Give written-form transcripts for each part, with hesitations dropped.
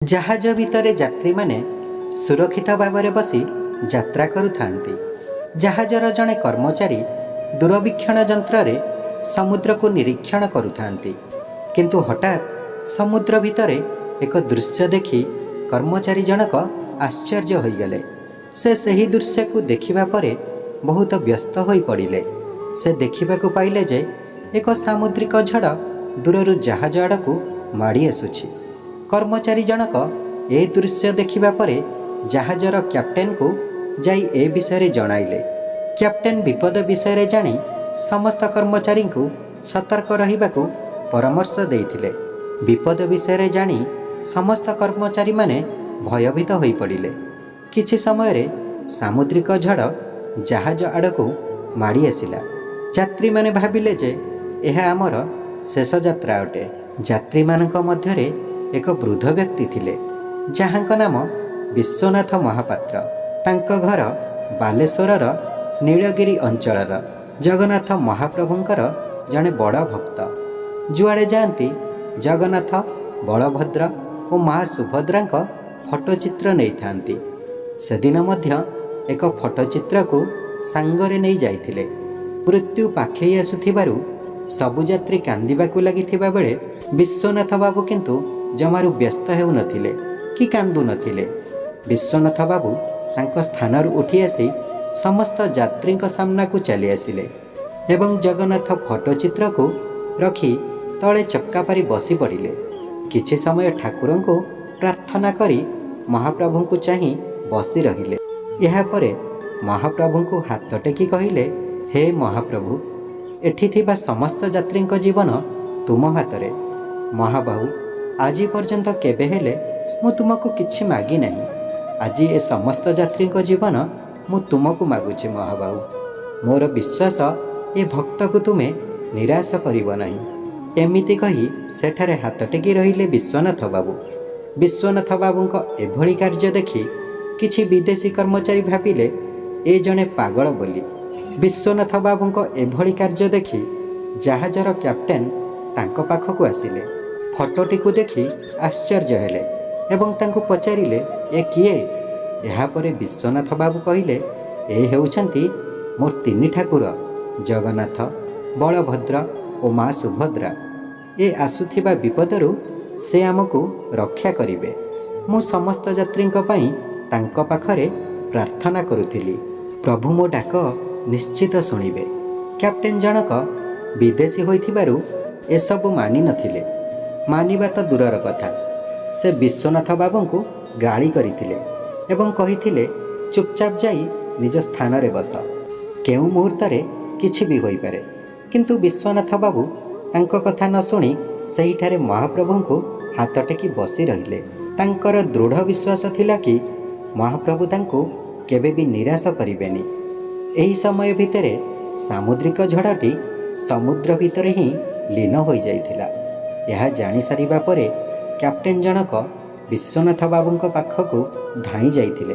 जहाज भितर यात्री माने सुरक्षित भाव में बसी यात्रा करुथांती। जहाजर जड़े कर्मचारी दूरवीक्षण यंत्र रे समुद्र को निरीक्षण करुथांती। किंतु हठात समुद्र भितर एक दृश्य देखि कर्मचारी जनक आश्चर्य होइगले। से सही दृश्य को देखिबा परे बहुत व्यस्त होई पड़िले। से देखिबाकू पाइले जे एक सामुद्रिक झड़ दूररू जहाज आड़कू माड़ी आसुछि। कर्मचारी जनक ए दृश्य देखिबा परे जहाजर कैप्टेन को जाई ए विषय जणाइले। कैप्टेन विपद विषय जानी समस्त कर्मचारी को सतर्क रहिबाकू परामर्श देइथिले। विपद विषय जानी समस्त कर्मचारी माने भयभीत होई पड़िले। किछि समय रे सामुद्रिक झड़ जहाज आड़कू माड़ी आसिला। यात्री माने भाबिले जे यह आमर शेष यात्रा अटे। यात्री मानक मध्यरे एक वृद्ध व्यक्ति थिले जहांक नाम विश्वनाथ महापात्र। तांक घर बालेश्वरर नीलगिरी अंचलर जगन्नाथ महाप्रभुंकर जड़े बड़ भक्त। जुआड़े जाती जगन्नाथ बलभद्र और माँ सुभद्रा फटोचित्र नहीं थांती। सेदिन मध्य एक फटोचित्र को सांगरे नहीं जाइथिले। मृत्यु पाखे आसुथिबारु सबु यात्री कांदिबाकू लागिथिबा बेले विश्वनाथ बाबू किंतु जमारू व्यस्त हेउ नथिले कि कांदु नथिले। विश्वनाथ बाबू तांको स्थानरू उठी आसी समस्त यात्री सामना को चली आसिले एवं जगन्नाथ फटोचित्र को रखी तले चक्का पारी बसी पड़िले। किछि समय ठाकुर को प्रार्थना करी महाप्रभु को चाही बसी रहिले। यह परे महाप्रभु को हाथ टेकी कहिले, हे महाप्रभु, एठी थिबा समस्त यात्री जीवन तुम हाथरे। महाबाहु, आज पर्यंत केबे हेले मु तुमको किछि मागी नहीं। आज ए समस्त यात्री जीवन मु तुमको मागुछि महाबाहु। मोर विश्वास ए भक्त को तुमे निराश करिब नहीं। एमिति कही सेठारे हाथ टेकी रहिले विश्वनाथ बाबू। विश्वनाथ बाबूंको एभली कार्य देखि किछि विदेशी कर्मचारी भाबिले ए जणे पागल बोली। विश्वनाथ बाबूंको एभली कार्य देखि जहाजर कैप्टेन तांको पाखकू आसिले। फटोटी को देखि आश्चर्य हेले एवं तांको पचारिले, ए किए? एहा परे विश्वनाथ बाबू कहिले, ए हेउछंती मोर तिनि ठाकुर जगन्नाथ, बलभद्र और माँ सुभद्रा। ए आसुथिबा विपदरू से आमको रक्षा करिवे। मु समस्त यात्री तांको पाखरे प्रार्थना करुथिली। प्रभु मो डाक निश्चित शुणिबे। कैप्टेन जनक विदेशी होइथिबारु एसबु मानि नथिले। मानिबा तो दूरर कथा, से विश्वनाथ बाबू को गाली करिथिले एवं कहिथिले, चुपचाप जाई निज स्थान रे बस। केउ मुहूर्त रे किछि भी होई पारे। किंतु विश्वनाथ बाबू तांको कथा न शुणी सेहिठारे महाप्रभु को हाथ टेकी बसी रहिले। तांकर दृढ़ विश्वास थिला कि महाप्रभु तांको केबे भी निराश करिबेनी। एही समय भितरे सामुद्रिक झड़टी समुद्र भितर ही लीन होई जाइथिला। यह जानि सारिबा परे कैप्टेन जनक विश्वनाथ बाबूंको पाखकू धाई जाइथिले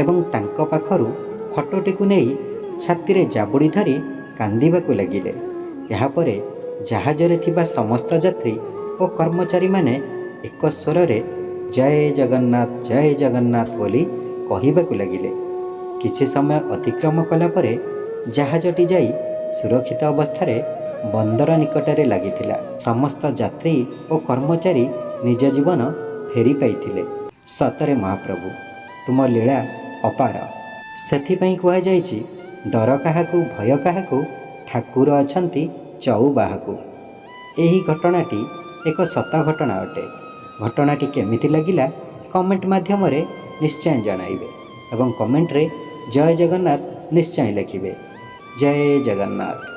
एवं तांको पाखरू फटोटी को नहीं छाती रे जाबुड़ी धरी कांदिबाकू लागिले। यहा परे जहाजरे थिबा समस्त यात्री और कर्मचारी माने एक स्वर रे जय जगन्नाथ बोली कहिबाकू लागिले। किछि समय अतिक्रम कला परे जहाजटी जाई सुरक्षित अवस्था बंदर निकटरे लागिथिला। समस्त यात्री और कर्मचारी निज जीवन फेरी पाइथिले। सतरे महाप्रभु, तुम लीला अपार। सेथिपई कुहा जायछि, डर काहाकू भय काहाकू, ठाकुर अछंती चौबाहाकू। एही घटनाटी एक सत घटना अटे। घटनाटी केमिति लागिला कमेंट माध्यम रे निश्चय जणाइबे एवं कमेंट रे जय जगन्नाथ निश्चय लिखिबे। जय जगन्नाथ।